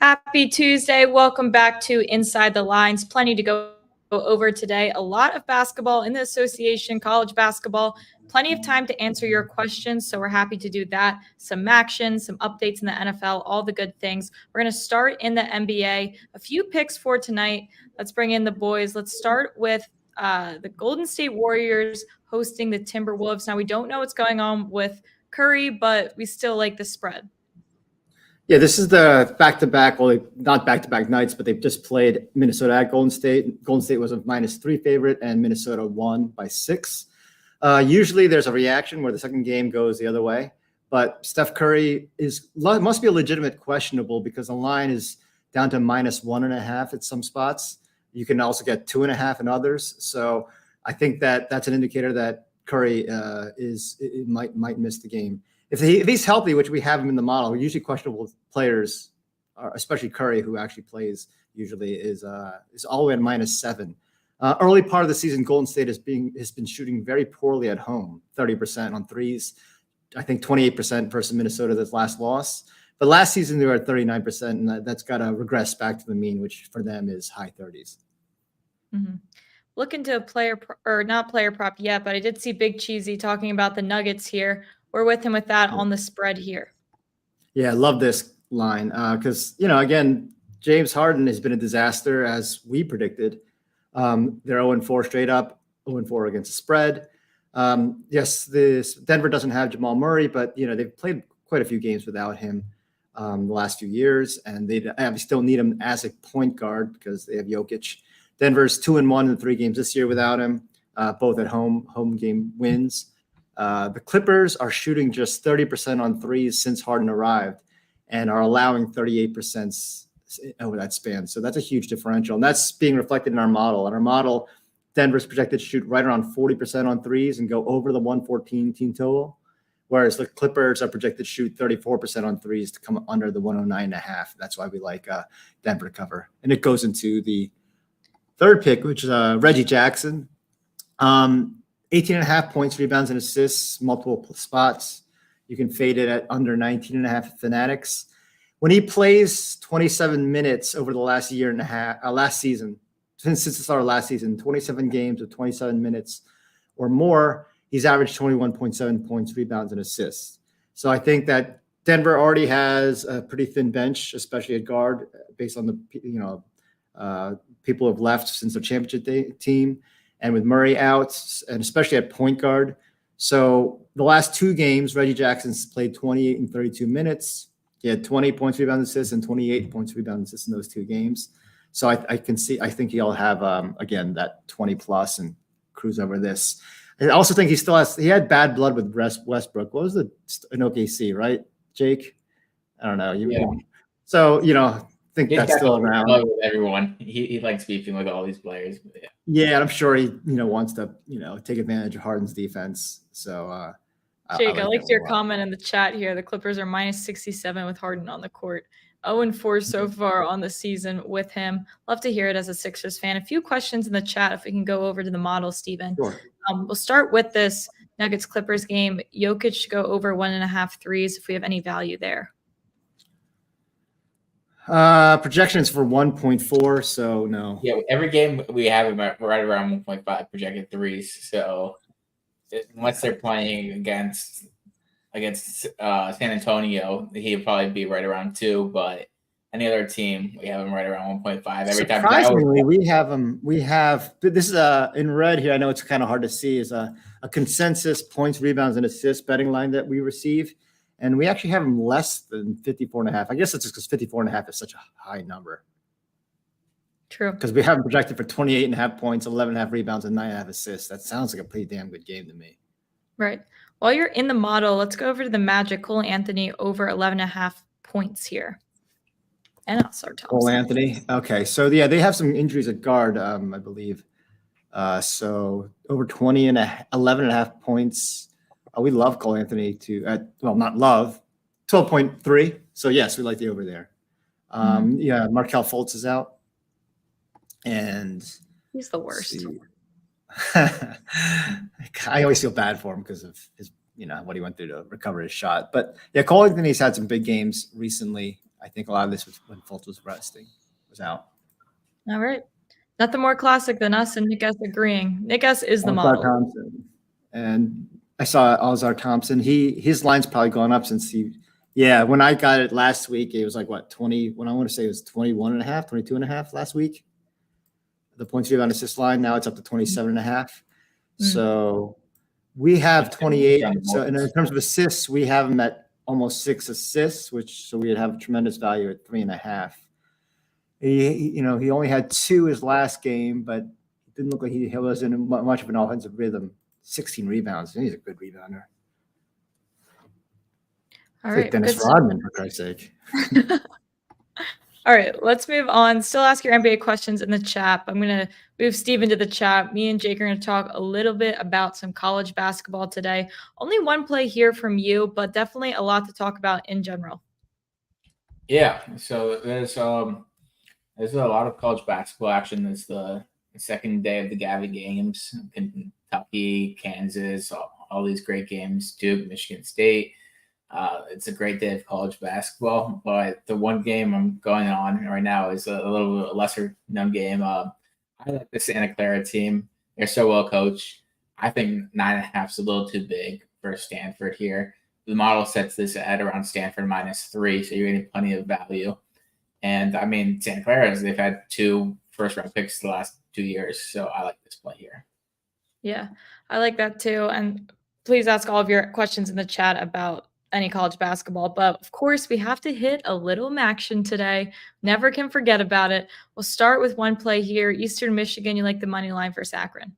Happy Tuesday. Welcome back to Inside the Lines. Plenty to go over today. A lot of basketball in the association, college basketball, plenty of time to answer your questions. So we're happy to do that. Some Maction, some updates in the NFL, all the good things. We're going to start in the NBA. A few picks for tonight. Let's bring in the boys. Let's start with the Golden State Warriors hosting the Timberwolves. Now, we don't know what's going on with Curry, but we still like the spread. Yeah, this is the back-to-back, well, not back-to-back nights, but they've just played Minnesota at Golden State. Golden State was a -3 favorite, and Minnesota won by 6. Usually there's a reaction where the second game goes the other way, but Steph Curry must be a legitimate questionable because the line is down to -1.5 at some spots. You can also get 2.5 in others. So I think that's an indicator that Curry might miss the game. If he's healthy, which we have him in the model, usually questionable players, especially Curry, who actually plays usually, is all the way at -7. Early part of the season, Golden State has been shooting very poorly at home, 30% on threes. I think 28% versus Minnesota, that's last loss. But last season they were at 39%, and that's got to regress back to the mean, which for them is high 30s. Mm-hmm. Looking to a player or not player prop yet, but I did see Big Cheesy talking about the Nuggets here. We're with him with that on the spread here. Yeah, I love this line because, again, James Harden has been a disaster as we predicted. They're 0-4 straight up, 0-4 against the spread. Yes, Denver doesn't have Jamal Murray, but, they've played quite a few games without him the last few years, and they still need him as a point guard because they have Jokic. Denver's 2-1 in 3 games this year without him, both at home game wins. The Clippers are shooting just 30% on threes since Harden arrived and are allowing 38% over that span. So that's a huge differential. And that's being reflected in our model. In our model, Denver's projected to shoot right around 40% on threes and go over the 114 team total, whereas the Clippers are projected to shoot 34% on threes to come under the 109.5. That's why we like Denver to cover. And it goes into the third pick, which is Reggie Jackson. 18.5 points, rebounds, and assists, multiple spots. You can fade it at under 19.5 Fanatics. When he plays 27 minutes over the last year and a half, last season, since the start of last season, 27 games of 27 minutes or more, he's averaged 21.7 points, rebounds, and assists. So I think that Denver already has a pretty thin bench, especially at guard, based on the people who have left since their championship team. And with Murray out, and especially at point guard. So the last 2 games, Reggie Jackson's played 28 and 32 minutes. He had 20 points, rebounds, assists, and 28 points, rebounds, assists in those 2 games. So I think he'll have, again, that 20-plus and cruise over this. I also think he had bad blood with Westbrook. What was in OKC, right, Jake? I don't know. So, I think that's still around. With everyone, he likes beefing with all these players. But yeah, I'm sure he wants to take advantage of Harden's defense. So, Jake, I liked your comment in the chat here. The Clippers are -67 with Harden on the court. 0-4 so far on the season with him. Love to hear it as a Sixers fan. A few questions in the chat if we can go over to the model, Steven. Sure. We'll start with this Nuggets-Clippers game. Jokic should go over 1.5 threes if we have any value there. Projections for 1.4, so no. Yeah, every game we have him right around 1.5 projected threes. So unless they're playing against San Antonio, he'd probably be right around 2. But any other team, we have him right around 1.5 every time. Surprisingly, we have him. This is in red here. I know it's kind of hard to see. Is a consensus points, rebounds, and assists betting line that we receive. And we actually have him less than 54.5. I guess it's just because 54.5 is such a high number. True. Because we have him projected for 28.5 points, 11.5 rebounds, and 9.5 assists. That sounds like a pretty damn good game to me. Right. While you're in the model, let's go over to the Magic. Cole Anthony over 11.5 points here. And also Thompson. Cole Anthony. Okay. So, yeah, they have some injuries at guard, I believe. So over 11.5 points. We love Cole Anthony not love, 12.3. So yes, we like the over there. Yeah, Markelle Fultz is out. And he's the worst. I always feel bad for him because of his, what he went through to recover his shot. But yeah, Cole Anthony's had some big games recently. I think a lot of this was when Fultz was out. All right. Nothing more classic than us and Nick S agreeing. Nick S is the model. Thompson. And I saw Alzar Thompson. His line's probably gone up since when I got it last week, it was like 20, when I want to say it was 21.5, 22.5 last week. The points rebound assist line, now it's up to 27.5. So we have 28. So in terms of assists, we have him at almost 6 assists, so we'd have a tremendous value at 3.5. He only had 2 his last game, but it didn't look like he was in much of an offensive rhythm. 16 rebounds. He's a good rebounder. All right. Like Dennis Rodman, for Christ's sake. All right, let's move on. Still ask your NBA questions in the chat. I'm going to move Steve into the chat. Me and Jake are going to talk a little bit about some college basketball today. Only one play here from you, but definitely a lot to talk about in general. Yeah, so there's a lot of college basketball action. It's the second day of the Gavi games. Kentucky, Kansas, all these great games. Duke, Michigan State. It's a great day of college basketball, but the one game I'm going on right now is a little lesser known game. I like the Santa Clara team. They're so well coached. I think 9.5 is a little too big for Stanford here. The model sets this at around Stanford -3, so you're getting plenty of value. And I mean, Santa Clara, they've had 2 first-round picks the last 2 years, so I like this play here. Yeah, I like that too. And please ask all of your questions in the chat about any college basketball. But of course, we have to hit a little Maction today. Never can forget about it. We'll start with one play here. Eastern Michigan, you like the money line for Akron.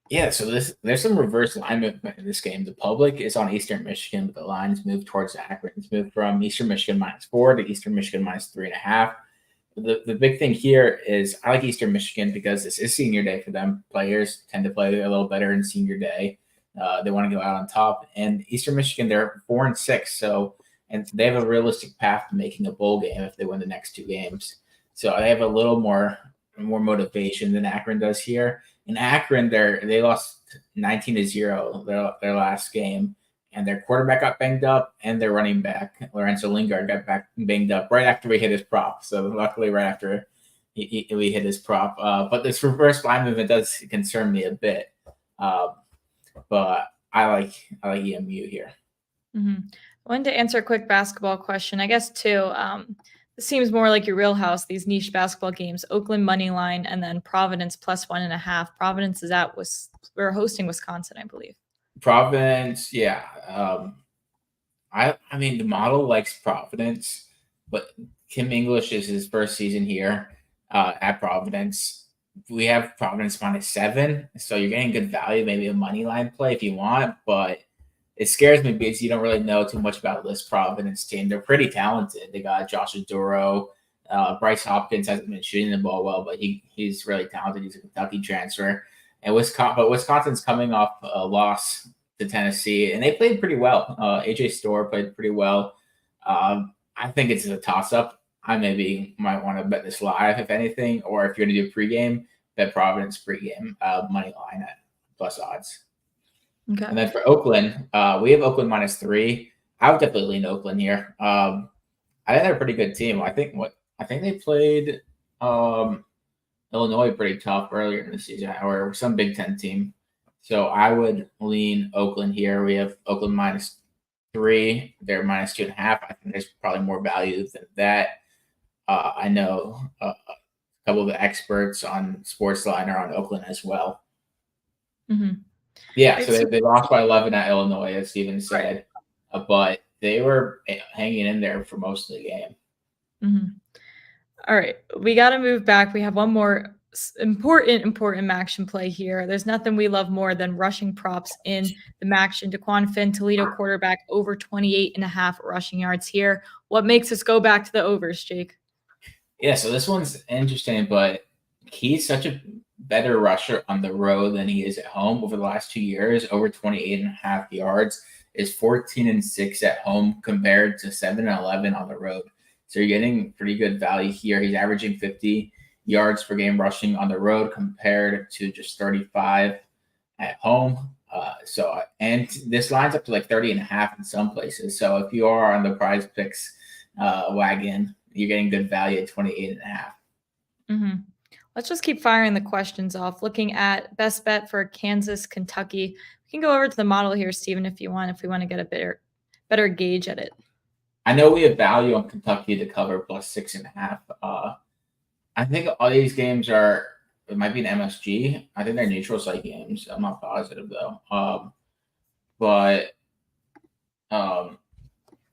Yeah, so there's some reverse line movement in this game. The public is on Eastern Michigan, but the lines move towards Akron. It's moved from Eastern Michigan -4 to Eastern Michigan -3.5. The big thing here is I like Eastern Michigan because this is senior day for them. Players tend to play a little better in senior day. They want to go out on top. And Eastern Michigan, they're 4-6, and they have a realistic path to making a bowl game if they win the next 2 games. So they have a little more motivation than Akron does here. In Akron, they lost 19-0 their last game, and their quarterback got banged up, and their running back Lorenzo Lingard got banged up right after we hit his prop. So luckily, right after we hit his prop, but this reverse line movement does concern me a bit. But I like EMU here. I wanted to answer a quick basketball question, I guess, too. This seems more like your real house, these niche basketball games. Oakland money line and then Providence +1.5. Providence is we're hosting Wisconsin, I believe. Providence, yeah. I mean, the model likes Providence, but Kim English is his first season here at Providence. We have Providence -7, so you're getting good value, maybe a money line play if you want, but it scares me because you don't really know too much about this Providence team. They're pretty talented. They got Josh Aduro. Bryce Hopkins hasn't been shooting the ball well, but he's really talented. He's a Kentucky transfer. And Wisconsin's coming off a loss to Tennessee, and they played pretty well. AJ Storr played pretty well. I think it's a toss-up. I maybe might want to bet this live, if anything, or if you're going to do pregame, bet Providence pregame money line at plus odds. Okay. And then for Oakland, we have Oakland -3. I would definitely lean Oakland here. I think they're a pretty good team. I think they played Illinois pretty tough earlier in the season, or some Big Ten team. So I would lean Oakland here. We have Oakland -3. They're -2.5. I think there's probably more value than that. I know a couple of the experts on Sportsline are on Oakland as well. Yeah, so they lost by 11 at Illinois, as Steven said, but they were hanging in there for most of the game. All right, we got to move back. We have one more important Maction play here. There's nothing we love more than rushing props in the Maction. Daquan Finn, Toledo quarterback, over 28.5 rushing yards here. What makes us go back to the overs, Jake? Yeah, so this one's interesting, but he's such a better rusher on the road than he is at home over the last 2 years, over 28.5 yards, is 14-6 at home compared to 7-11 on the road. So you're getting pretty good value here. He's averaging 50 yards per game rushing on the road compared to just 35 at home. And this lines up to like 30.5 in some places. So if you are on the prize picks wagon, you're getting good value at 28.5. Mm-hmm. Let's just keep firing the questions off. Looking at best bet for Kansas, Kentucky. We can go over to the model here, Stephen, if you want, if we want to get a better gauge at it. I know we have value on Kentucky to cover plus 6.5. I think all these games it might be an MSG. I think they're neutral site games. I'm not positive though.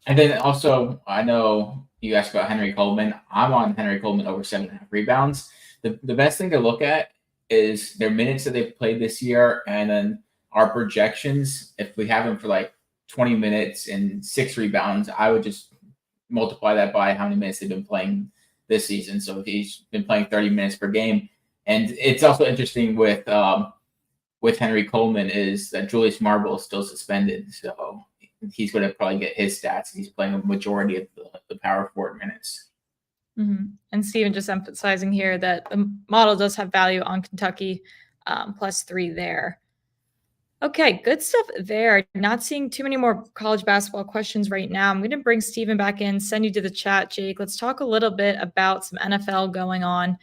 And then also I know you asked about Henry Coleman. I'm on Henry Coleman over 7.5 rebounds. The best thing to look at is their minutes that they've played this year, and then our projections. If we have him for like 20 minutes and 6 rebounds, I would just multiply that by how many minutes they've been playing this season. So if he's been playing 30 minutes per game. And it's also interesting with Henry Coleman is that Julius Marble is still suspended. So he's going to probably get his stats. He's playing a majority of the power forward minutes. Mm-hmm. And Stephen just emphasizing here that the model does have value on Kentucky, +3 there. Okay, good stuff there. Not seeing too many more college basketball questions right now. I'm going to bring Stephen back in, send you to the chat, Jake. Let's talk a little bit about some NFL going on.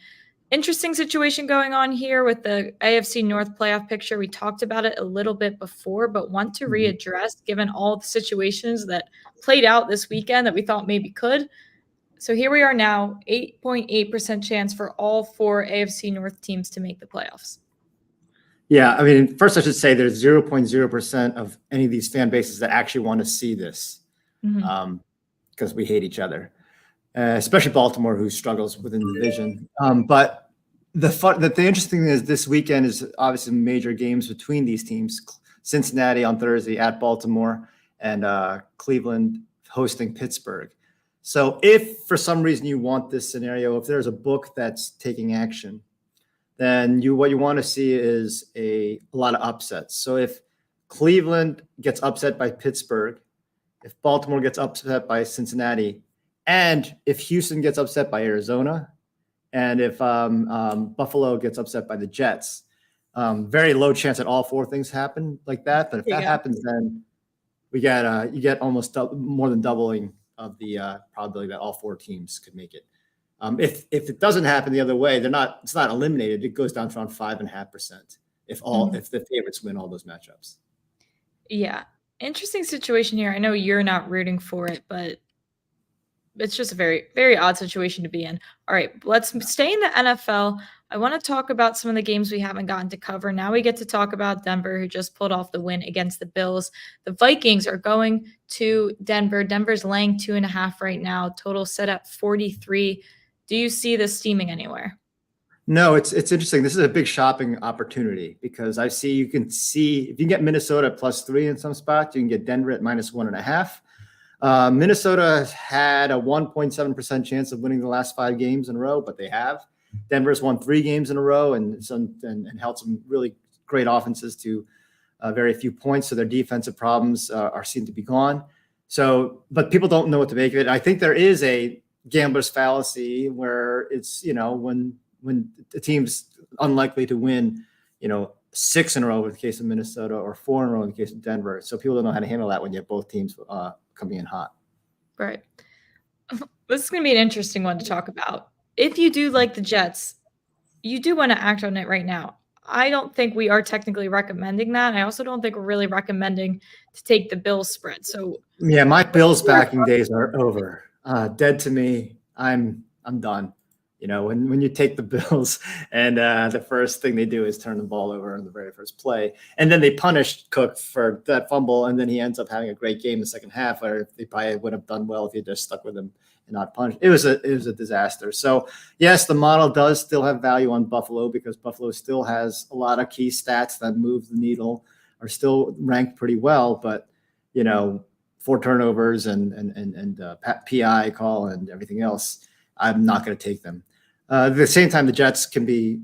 Interesting situation going on here with the AFC North playoff picture. We talked about it a little bit before, but want to readdress given all the situations that played out this weekend that we thought maybe could. So here we are now, 8.8% chance for all 4 AFC North teams to make the playoffs. Yeah, I mean, first I should say there's 0.0% of any of these fan bases that actually want to see this because we hate each other, especially Baltimore, who struggles within the division. But the interesting thing is this weekend is obviously major games between these teams. Cincinnati on Thursday at Baltimore, and Cleveland hosting Pittsburgh. So if for some reason you want this scenario, if there's a book that's taking action, then what you want to see is a lot of upsets. So if Cleveland gets upset by Pittsburgh, if Baltimore gets upset by Cincinnati, and if Houston gets upset by Arizona, and if Buffalo gets upset by the Jets, very low chance that all 4 things happen like that. But if that happens, then you get almost more than doubling of the probability that all 4 teams could make it. If it doesn't happen the other way, it's not eliminated. It goes down to around 5.5% if the favorites win all those matchups. Yeah, interesting situation here. I know you're not rooting for it, but it's just a very, very odd situation to be in. All right, let's stay in the NFL. I want to talk about some of the games we haven't gotten to cover. Now we get to talk about Denver, who just pulled off the win against the Bills. The Vikings are going to Denver. Denver's laying 2.5 right now. Total set at 43. Do you see this steaming anywhere? No, it's interesting. This is a big shopping opportunity because you can see if you can get Minnesota at +3 in some spots, you can get Denver at -1.5. Minnesota had a 1.7% chance of winning the last 5 games in a row, but they have. Denver's won 3 games in a row and held some really great offenses to very few points. So their defensive problems seem to be gone. So, but people don't know what to make of it. I think there is a gambler's fallacy where it's, when the team's unlikely to win, 6 in a row in the case of Minnesota or 4 in a row in the case of Denver. So people don't know how to handle that when you have both teams coming in hot. Right. This is going to be an interesting one to talk about. If you do like the Jets, you do want to act on it right now. I don't think we are technically recommending that. I also don't think we're really recommending to take the Bills spread. So yeah, my Bills backing days are over. Dead to me. I'm done. When you take the Bills and the first thing they do is turn the ball over in the very first play, and then they punished Cook for that fumble, and then he ends up having a great game in the second half, or they probably would have done well if he just stuck with him and not punished. It was a disaster. So yes, the model does still have value on Buffalo because Buffalo still has a lot of key stats that move the needle, are still ranked pretty well, but 4 turnovers and PI call and everything else, I'm not going to take them. At the same time, the Jets can be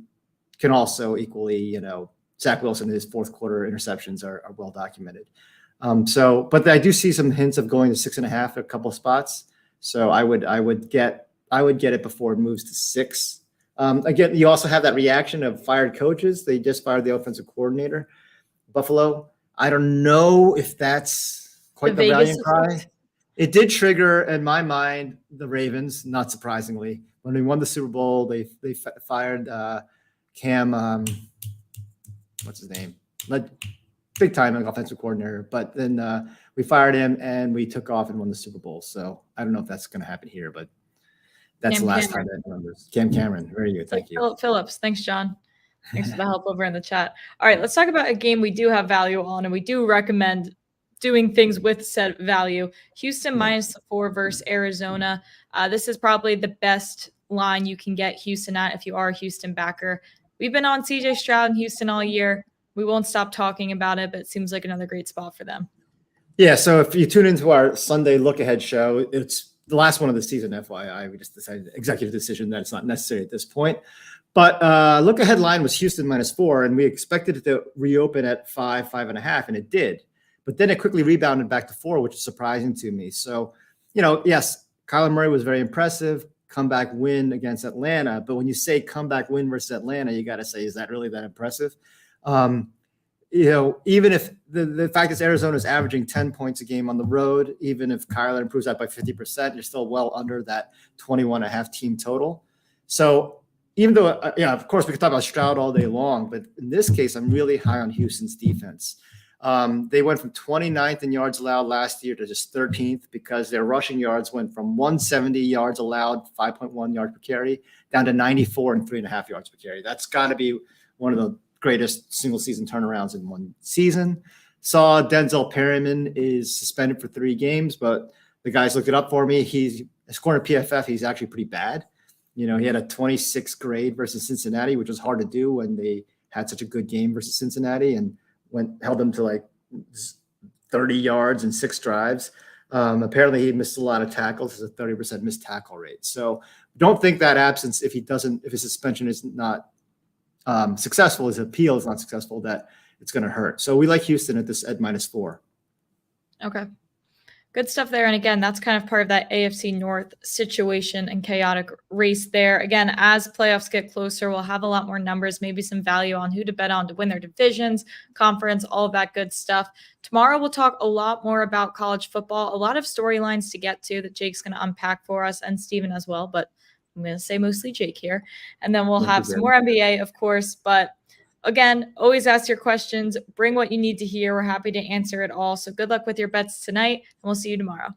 can also equally, Zach Wilson, his fourth quarter interceptions are well documented. But I do see some hints of going to 6.5 at a couple of spots. So I would get it before it moves to 6. Again, you also have that reaction of fired coaches. They just fired the offensive coordinator, Buffalo. I don't know if that's quite the rallying cry. It did trigger, in my mind, the Ravens, not surprisingly. When we won the Super Bowl, they fired Cam, what's his name? Big time offensive coordinator. But then we fired him and we took off and won the Super Bowl. So I don't know if that's going to happen here, but that's the last time that numbers. Cam Cameron. Very good. Thank you. Philip Phillips. Thanks, John. Thanks for the help over in the chat. All right, let's talk about a game we do have value on, and we do recommend doing things with said value. Houston -4 versus Arizona. This is probably the best line you can get Houston at if you are a Houston backer. We've been on CJ Stroud in Houston all year. We won't stop talking about it, but it seems like another great spot for them. Yeah, so if you tune into our Sunday Lookahead show, it's the last one of the season, FYI. We just decided, executive decision, that it's not necessary at this point. But Lookahead line was Houston -4, and we expected it to reopen at 5.5, and it did. But then it quickly rebounded back to 4, which is surprising to me. So, yes, Kyler Murray was very impressive, comeback win against Atlanta. But when you say comeback win versus Atlanta, you got to say, is that really that impressive? Even if the fact is Arizona is averaging 10 points a game on the road, even if Kyler improves that by 50%, you're still well under that 21.5 team total. So even though, of course, we could talk about Stroud all day long, but in this case, I'm really high on Houston's defense. They went from 29th in yards allowed last year to just 13th because their rushing yards went from 170 yards allowed, 5.1 yards per carry, down to 94 and 3.5 yards per carry. That's got to be one of the greatest single season turnarounds in one season. Saw Denzel Perryman is suspended for 3 games, but the guys looked it up for me. He's scoring PFF. He's actually pretty bad. He had a 26 grade versus Cincinnati, which was hard to do when they had such a good game versus Cincinnati and held them to like 30 yards and 6 drives. Apparently he missed a lot of tackles. It's a 30% missed tackle rate. So don't think that absence, if his suspension is not successful, his appeal is not successful, that it's going to hurt. So we like Houston at -4. Okay. Good stuff there. And again, that's kind of part of that AFC North situation and chaotic race there. Again, as playoffs get closer, we'll have a lot more numbers, maybe some value on who to bet on to win their divisions, conference, all of that good stuff. Tomorrow, we'll talk a lot more about college football, a lot of storylines to get to that Jake's going to unpack for us, and Steven as well, but I'm going to say mostly Jake here. And then we'll have some more NBA, of course, but again, always ask your questions. Bring what you need to hear. We're happy to answer it all. So good luck with your bets tonight, and we'll see you tomorrow.